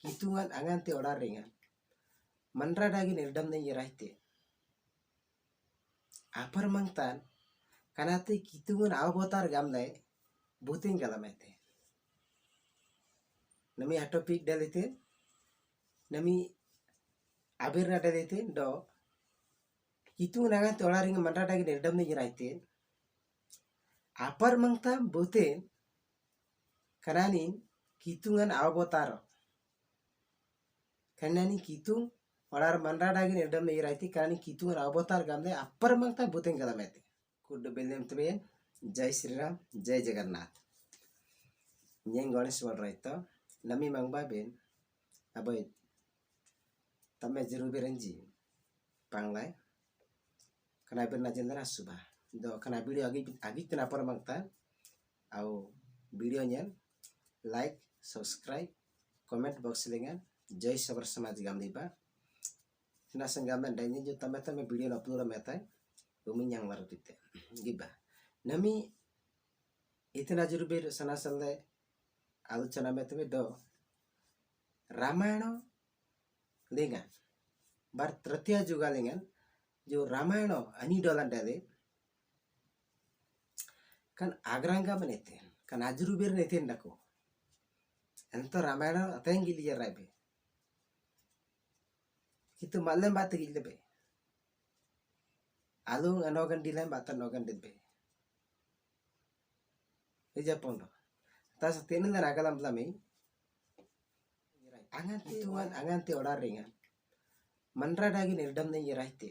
kitungan angan te orar ringan manra dagi nirdam ne yeraite apar mangtan kanate kitungan avatar gamle buting galamete nami atopik dalite nami abirna dalite do kitungan angan te orar ringan manra dagi nirdam ne yeraite apar mangtan buting kananin kitungan avatar kanani kitung orar manra dagi nirdam ne yeraite kanani kitungan avatar gamle apar mangtan buting galamete कुड बेलम तबे जय श्री राम जय Jagannath nyeng Ganesh बोल रही तो नमी मंगबा Ben अब तमे जरूर बेरंजी पांगलाय कना बेरना जेंदरा सुबा दो कना वीडियो आगे तना पर मंगता आओ video nyel like subscribe comment box लेंगे जय सबर समाज गाम दीबा तना संगाम में डाइने जो तमे वीडियो अपलोड मेता उमिन yang baru tite giba nami इतना जरूर सना सल्ले आलोचना में तबे दो रामायण लेंगा बार तृतीय जुगा लेंगा जो रामायण अनि डोलन डाले kan agranga menete kan ajrubir neten dako ento Ramayan ateng gili jarabe itu malam bat gili be alung anogan dilan batan nogan debe eja pondo tas tenen dan agalam lami angan te orar ringan manra dagi nirdam ne yeraite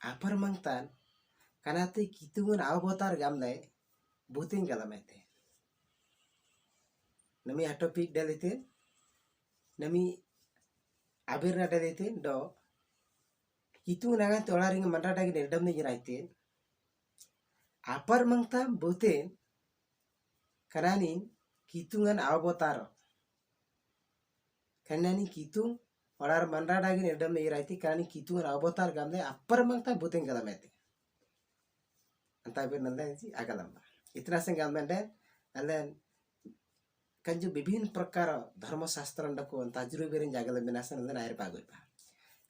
apar mangtan kanate kitungan avatar gamle buting galamete nami atopik dalite nami abirna dalite do kitungan angan te orar ringan manra dagi nirdam ne yeraite apar mangtan buting kananin kitungan avatar kanani kitung orar manra dagi nirdam ne yeraite kanani kitungan avatar gamle apar mangtan buting galamete अंता नंदे आगलम इतना से गलमेंडे अलेन कंजु विभिन्न प्रकार धर्मशास्त्र को ताजुरु बेरिन जागले बिनासन नंदे नायर पागोइबा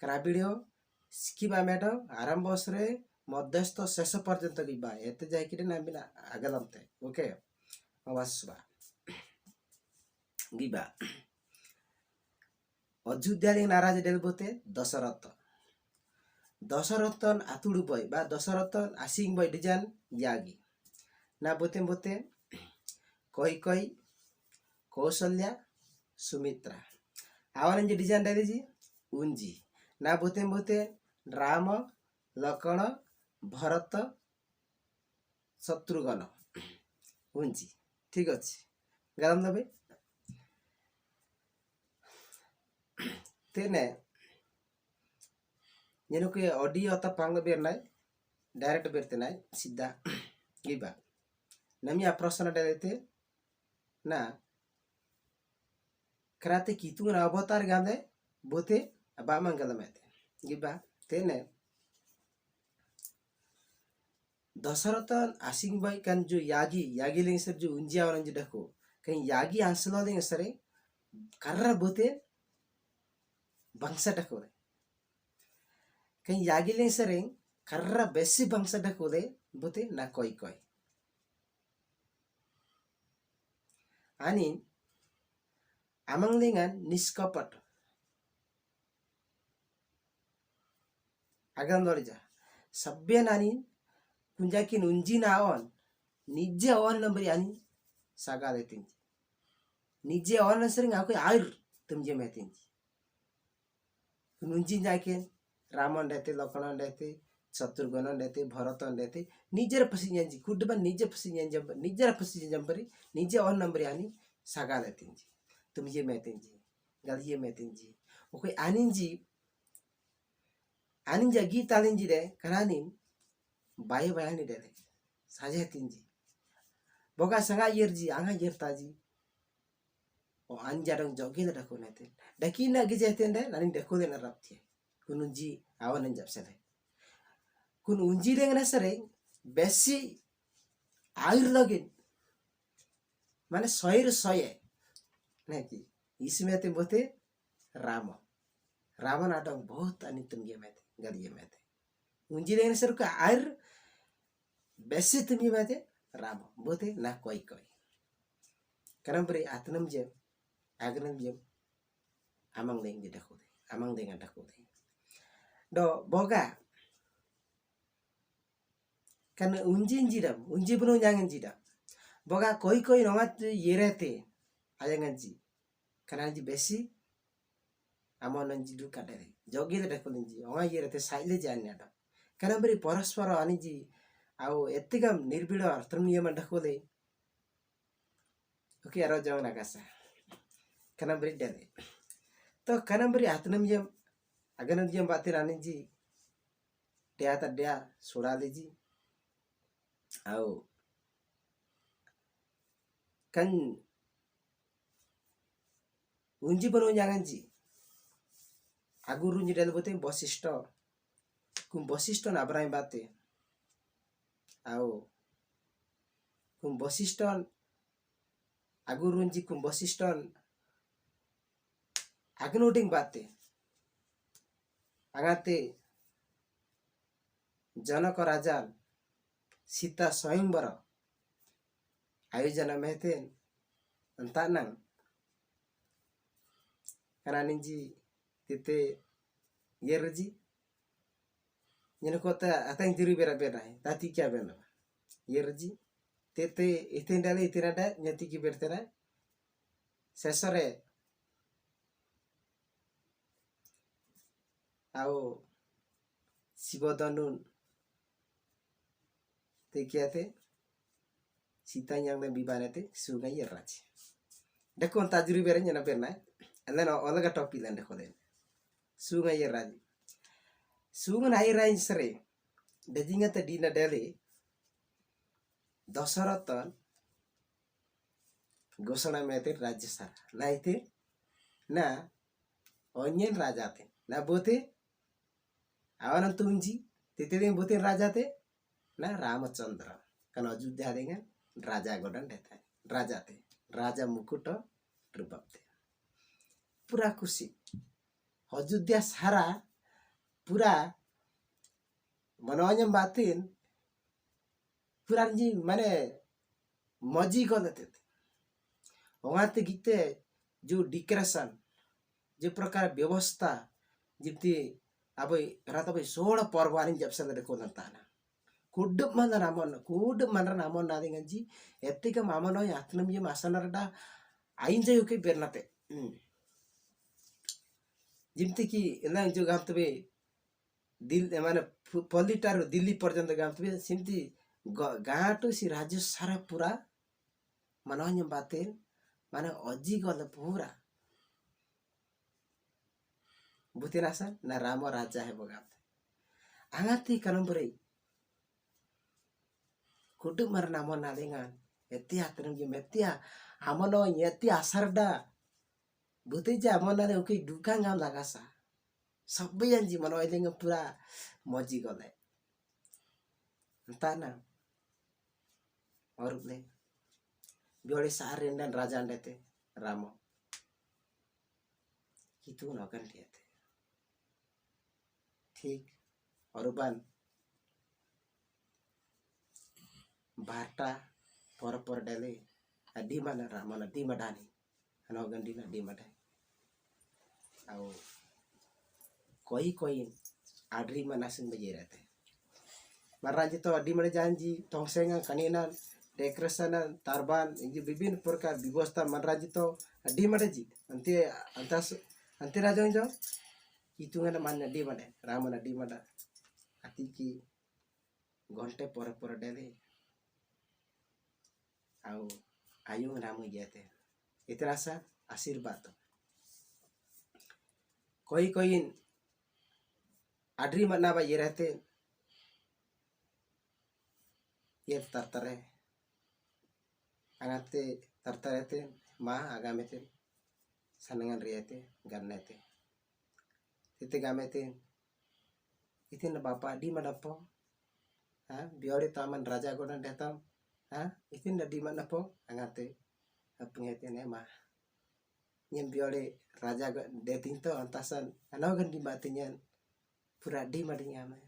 करा video सिकिबा मेडो आरंभ सरे मध्यस्थ शेष पर्यंत गिबा एते जाय किरे ना बिना आगलमते ओके मवासबा गिबा अयोध्या ले नाराज डेलबोते दशरथन आतुड़ बय बा दशरथन आसिंग बय डिजान यागी ना बोते बोते कई कौशल्या सुमित्रा आवन जे डिजान डाले जी उंजी ना बोते बोते राम लक्ष्मण भरत शत्रुघ्न उंजी ठीक अच्छे गरम दबे तेने जेनु के ऑडियो अता पांग बेरनाय डायरेक्ट बेरतेनाय सीधा गिबा नमी प्रश्न डालते ना कराते कितुन अवतार गांदे बोते बा मंगलमेते गिबा तेने दशरथन आसिंग बाई kan जो यागी लेंग सर जो उंजिया वन जो डको कहीं यागी आंसलो लेंग सरे कर्रा बोते बंगसा डको कहीं यागी लेंग सरे कर्रा बेसी बंगसा डको दे बोते ना कोई आणि amang lengan niskapet agam dorja sabbian ani kunjakin unji naon nije awan nambari ani sagale tinji nije awan sering aku air tumje metinji unji jaken ramon dete lokhanon dete Shatrughan देते भरतन देते निजर पसिंजन जी कुडबन निजे पसिंजन जब निजर पसिंजन जंपरी निजे ऑन नंबर यानी saga लेते जी तुम ये मैतें जी गलिए मैतें जी ओके आनिन जी गीत आलिन जी रे करानिन बाय बायनी दे साजे तीन जी बोगा संगा यर जी आंगा यर ताजी ओ अंजारंग जोगे रखो नेते डकी ना गिजेते ने नानी देखो देना रपती कुन जी आवन जब से kun unji dengan sering besi air lagi mana soir soye नहीं कि इसमें ते बोते राम रावण आडंग बहुत अनितम ये में गद ये में उंजी देने सर का आयर बेसे तुम ये में राम बोते ना कोई कोई करम बरे आतनम जे आगरम जे amang deng di dakode amang deng dakode do boga kan unjin jidam unji buno jangan jidam boga koi nongat yerete ayangan ji kana ji besi amon nanji du kadere jogi de dakode ji onga yerete saile jani ada kana beri porosporo ani ji au etigam nirbido artrum niyaman dakode oke aro jang nakasa kana beri dade तो kana beri atnam jam aganam jam batir ani ji dia ta dia sura le ji au kan unji bano jangan ji aguru ni dal bote bosisto kum bosisto na abrai bate au kum bosisto aguru ji kum bosisto agnoting bate angate जनक राजा सीता स्वयंवर आयोजन मेहते अंतानंग कनानी जी तिते येरजी यने कोता अतंग दिरी बेरा बेरा है ताती क्या बेना येरजी तेते इतें डाले इतें डाले न्यति की बेरतेरा सेसरे आओ सिबोदनुन ते क्या थे Sita yang na bibane te sungai yerrachi dekko tajuri bere nyana berna and then olaga topi lande khoden sungai yerraji sungai ayrain sere dejinga te dina dele दशरथन घोषणा में थे राज्य सारा नहीं थे ना अन्य राजा थे ना बोते आवन तुंजी तेते बोते राजा थे ना रामचंद्र kan अयोध्या dengan राजा गोडन रहता है राजा थे राजा मुकुट रूपम थे पूरा खुशी अयोध्या सारा पूरा मनोरंजन बातें पूरा जी माने मजी को लेते थे वहाँ ते गीते जो डिक्रेशन जो प्रकार व्यवस्था जितनी अब रात अब 16 पर्वानी जब से देखो नता ना कुड मन रामन नादी गंजी एत्ते का मामनो यातनम ये मासना रडा आइन जे ओके बेरनाते जिमते की ना जो गामतबे दिल माने पॉलिटार दिल्ली पर्यंत गामतबे सिमती गाटो सी राज्य सारा पूरा मनोन्य बातें माने अजी गल पूरा बुतिनासा ना राम राजा है बगाते आंगाती कलंबरे कुटुम मरना मन नालेंgan etia terung je metia amono yeti asarda buteja amona ne oke duka ngam lagasa sabyan ji mano elenga pura moji gole entana orule biole saren dan raja ndete ramo itu nokan dia ठीक और बन बाटा पर डाले अडी mana ramon अडी मडानी अनो गंडी ना अडी मडा आओ कोई आडरी मनासन बजे रहते महाराज तो अडी मडे जानजी तोंगसेंगा कनीना डेकोरेशन तारबान ये विभिन्न प्रकार व्यवस्था महाराज तो अडी मडे जी अंते राजा जो हितुंगना मान अडी मडे रामन अडी मडा अति की घंटे पर डाले आओ आयु राम गए इतना सा आशीर्वाद कोई आडरी मना बा ये रहते ये तरतरे आगाते तरतरे थे माँ आगामे थे सनंगन रहते गन्ने थे इतने गामे थे इतने बापा डी मडपो हाँ बियोरे तामन राजा गोडन रहता हाँ इतने डी मडपो आगाते अपने थे ने माँ nyen biole raja deting to antasan anogan di batinyan pura di mading ame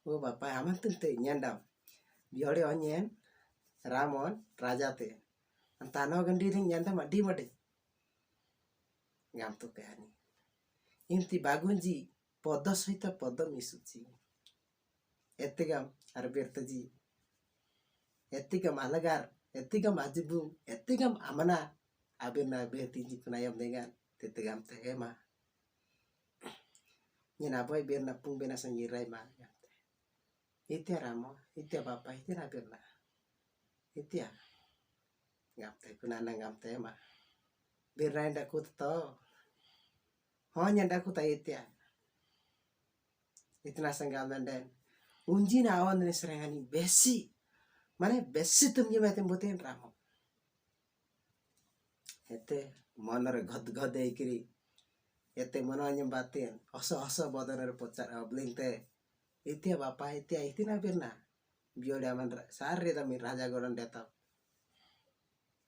o bapak aman tente nyandam biole onyen ramon raja te antano gandi ring nyandam di made ngam to kehani inti bagunji podo sita podo misuci etigam arbirtaji etigam alagar etigam ajibung etigam amana abena betinji kunayam dengan tetegam tehema nyina boy berna pung bena sangirai ma itia ramo itia bapa itia na berna itia ngam te kunana ngam tema berna nda kut to honya nda kut itia itna sanggam den unji na awan ne serengani besi mane besi tum nyima temboten ramo ete monar god god ekiri ete mononya batin oso oso bodoner pocar obling te itia bapa itia itina berna biole aman sare tami raja goran deta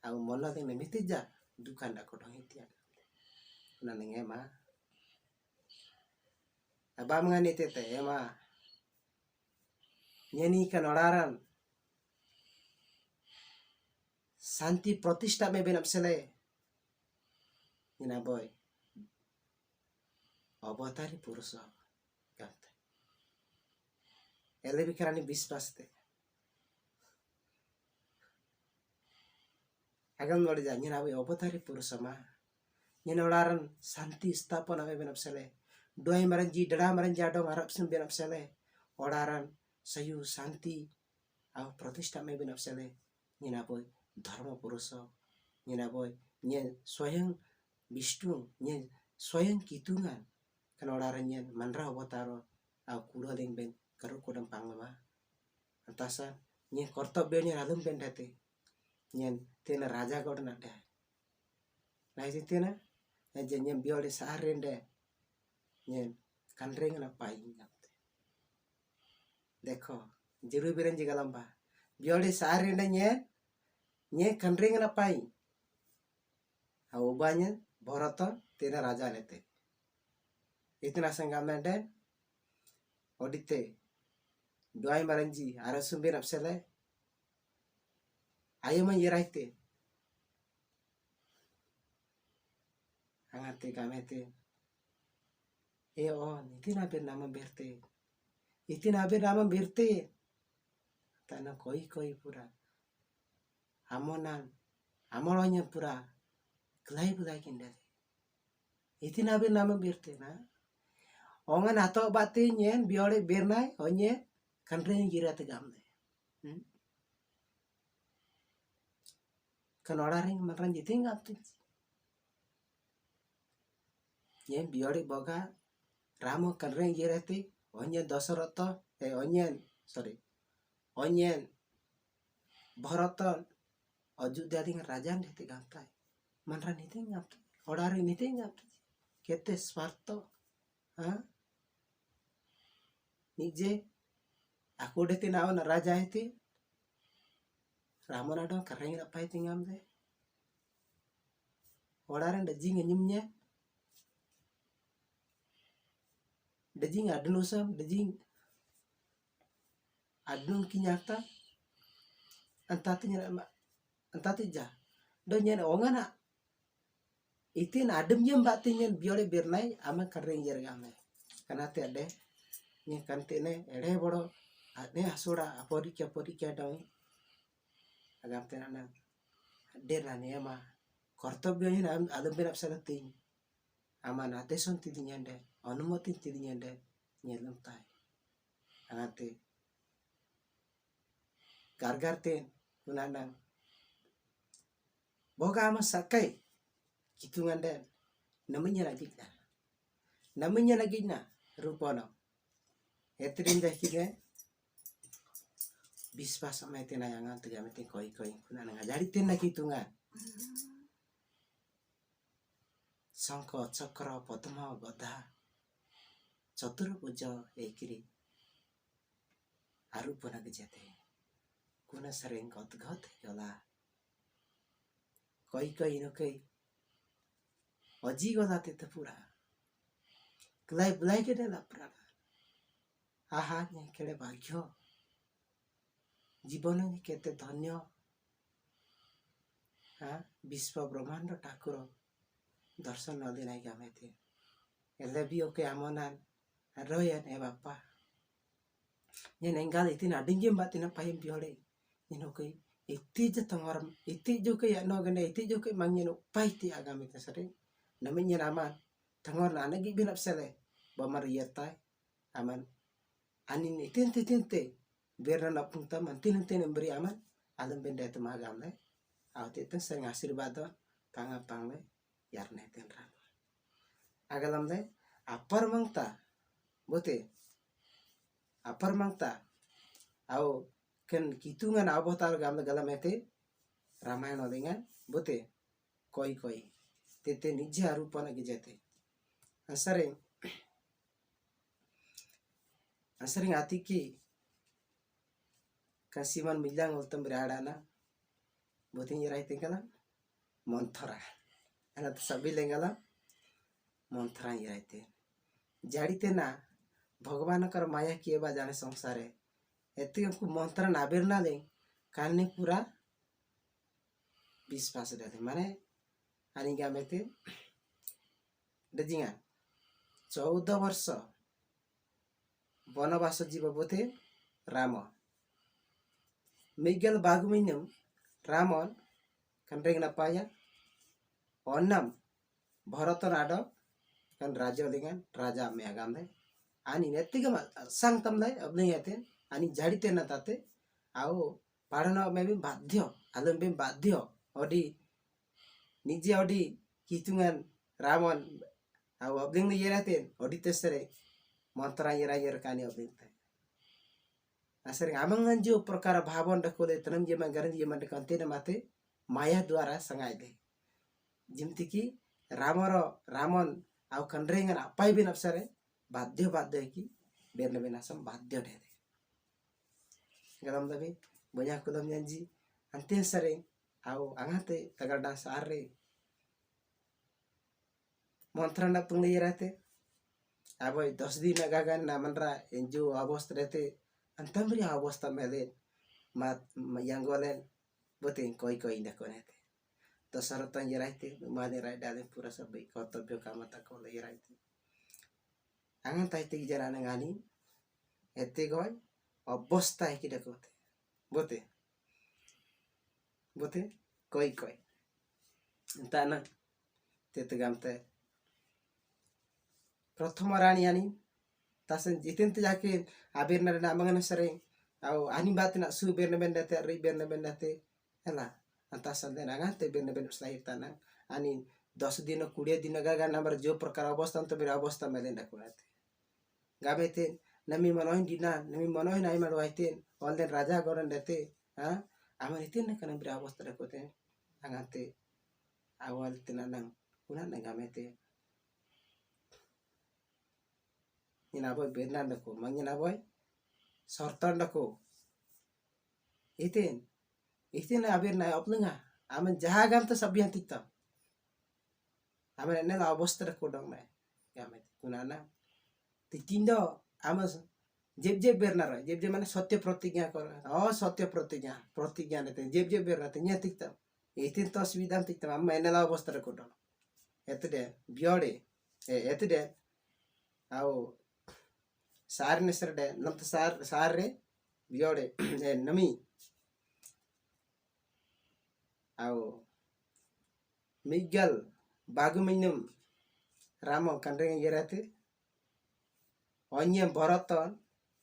au mono te mitija dukan da kodong itia naneng ema abam ngani tete ema nyeni kan oraran santi protista me benap sele nyina boy अवतारी पुरुष गंते एले बिकरानी विश्वास ते agam nodi ja nyina boy अवतारी पुरुष मा nyina olaran santi स्थापना me benap sele doi maranji dada maranji adong arab sim benap sele olaran sayu santi au प्रतिष्ठा me benap sele nyina boy dharma puruष nyina boy nye स्वयं Vishnu nye स्वयं kitungan kan olarannya manra awataro au kuda ling ben karu kodam panglama antasa nye kortobyo nya alum ben date nyen tena raja god na da na tena aja nyen biole saarende nyen kanreng na pai देखो जरूर बिरन जी गलम्बा बियोले सारेंडे nye kanreng na pai au ubanya bharata tena raja lete itina sangamende odite doai maranji arasumbe napsele ayo man yeraite angate kamete on itina ber nama berte itina ber nama berte tana koi koi pura amonan amolonya pura kelai bulai kindale itina ber nama berte na ongan ato bati nyen biole bernai onye kanreng jira tegamne kan oraring maran jiting apti nyen biole boga ramo kanreng jira te onye Dasarata onyen sorry onyen Bharata Ajudya ding rajan hete gamtai manran niting apti oraring niting apti kete swarto ha nije aku dete naon raja hete ramona dong kareng na pai tingam de oraring da jing nyumnya da jing adnusam da jing adnun kinyata antati ja do nyen ongana itin adem yem batinyen biole bernai ama kareng jergame kanate ade nye kantene ere bodo ade asura apodika dong agam tenana derane ama kortobyo ni adem benap salating ama nate son tidinyande onumoti tidinyande nyelem tai angate gargarte kunandang boga ama sakai kitungan den namanya lagi na rupono etrin dah kide bispas sama tena yangan tiga meti koi kunandang ngajari tena kitungan sangko cakra potma goda chatur puja ekiri arupona gejate kuna sering got yola koi no kai oji godate te pura kelai belai ke dela pura aha nya kele bagyo जीवन केते धन्य हाँ विश्व ब्रह्मांड ठाकुर दर्शन न देना गमे थे एले भी ओके आमोनान रोयन ए बापा ये नेंगाल इतिन अडिंगे बातिना पायम बियोड़े इनो कोई इति ज तंगरम इति जो के या नो गने इति जो के मंगिनो पाइति आगामी ते सरे नमिnya naman tangor na nagi binap sele bamar yertai aman anin itin biar na punta man tin beri aman alam benda itu magam le awt itu sering asyirwad tanga pangle yarne ten ran agalam le apar mangta bote apar mangta au ken kitungan abotar gamle galam ete ramayana dengan bote koi tete nije arupana gijete asering atiki kasiman milang ultam berada botin yirai tingkala monthara ana sabi lengala monthara yirai te jadi te na भगवान कर माया किए बा जाने संसारे एति को मंत्र ना बेरना ले काने पूरा विश्वास दे माने आनी गामेते दजिंगा 14 वर्ष वनवास जीव बोते राम मिगल बागुमिनम रामन कंड्रेग नपाया ओन्नम भरत नाड kan raja dengan raja meagam dai ani netiga sang tam dai abne yate ani jadi tena tate au padana me bi badhyo alem bi badhyo odi nije odi hitungan ramon au abding ni yerate odi tesere mantra yer kani abding tai asering amangan jo perkara bhavon dakole tanam je mangaran je man kante na mate maya द्वारा sangai de jimti ki ramon au kandrengan apai bin apsare badhyo ki berne benasam badhyo de galam dabi banyak kulam janji ante sering au angate tagarda sare mantra na pungli yerate aboy 10 दिन agagan na manra enjo abost rete antamri abosta mele mat yangolen botin koi inda konete तो सरतन यराइते माने राय डाले पूरा सब कर्तव्य काम तक को यराइते अंगन ताइते जरा नगानी एते गय अवस्था है कि देखोते बोते कोई ताना तेते गामते प्रथम रानी आनी तासन जितेन ते जाके आबिर ना नामंगन सरे au ani बात ना सु बेरने बेंदाते रि बेरने बेंदाते हला antasan den angate bene selahir tanang ani 10 दिन 20 दिन gaga namar jo perkara अवस्था तो मेरा अवस्था में लेना कुनाते गाबेते नमी मनोhin dina nami manohin ai marwaiten olden raja goran dete ha aman itin na kana bira अवस्था rakote angate awal tinanang kuna nagamete ina boy bernan dako mangina boy sortan dako itin abir na opnga aman jahagam to sabyan tikta aman enel अवस्था rako dong na gamet kunana tikindo amas jeb berna ro jeb mana सत्य प्रतिज्ञा कर सत्य प्रतिज्ञा ने jeb berna te nya tikta itin to svidam tikta amma enel अवस्था rako dong etde biode etde au sar neserde namt sar re biode nami au Miguel baguminum ramo kandreng yerate onyem baraton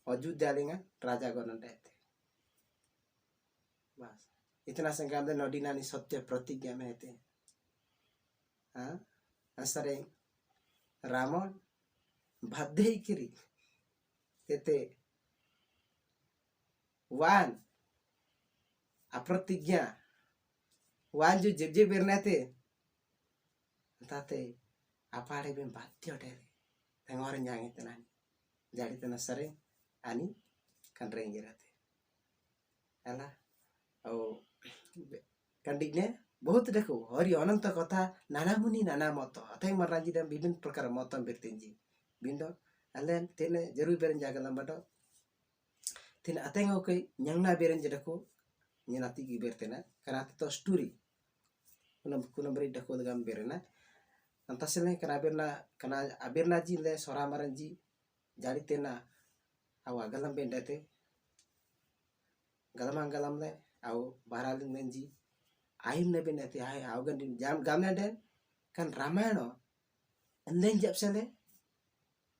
Ayodhya लेंगा राजा गणन रहते बस इतना संग्राम दे नोडिना नि सत्य प्रतिज्ञा में रहते हाँ असरे रामन बाध्य किरी तेते वान अप्रतिज्ञा वान जो जेब बेरना थे ताते अपाड़े में बाध्य ठहरे तंगोर जाएंगे तनानी जाड़ी तना सरे ani kandreng jerate ala au kandignya बहुत देखो हरि अनंत कथा नाना मुनि नाना मत अथाई मराजी दम विभिन्न प्रकार मत बेरतेंजी बिंदो अलेन तेने जरूर बेरन जागला बडो तेने अतेंग ओके न्यांगना बेरन जडको न्यनाती की बेरतेना कनाते तो story kuna beri dako dagam berena antasele kana aberna ji le sora maranji jari tena awa galam bendate galam le au baralin menji aim ne bendate ai au gandin jam gamna den kan ramayana enlen jap sele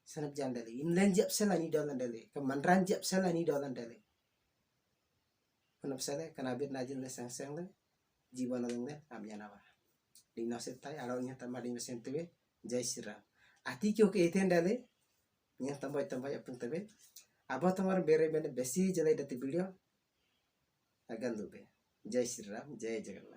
sanap jandale inlen jap sele ni dolan dale kan manran jap sele ni dolan dale kunap sele kana aberna ji le sang sang le जीवन ले amyanawa dina setai alaunya tambah dina sentebe jai sira ati kyo ke eten dale nya tambah apun tebe aba tamar bere bene besi jalai dati video agan dube jai sira jai jagannath।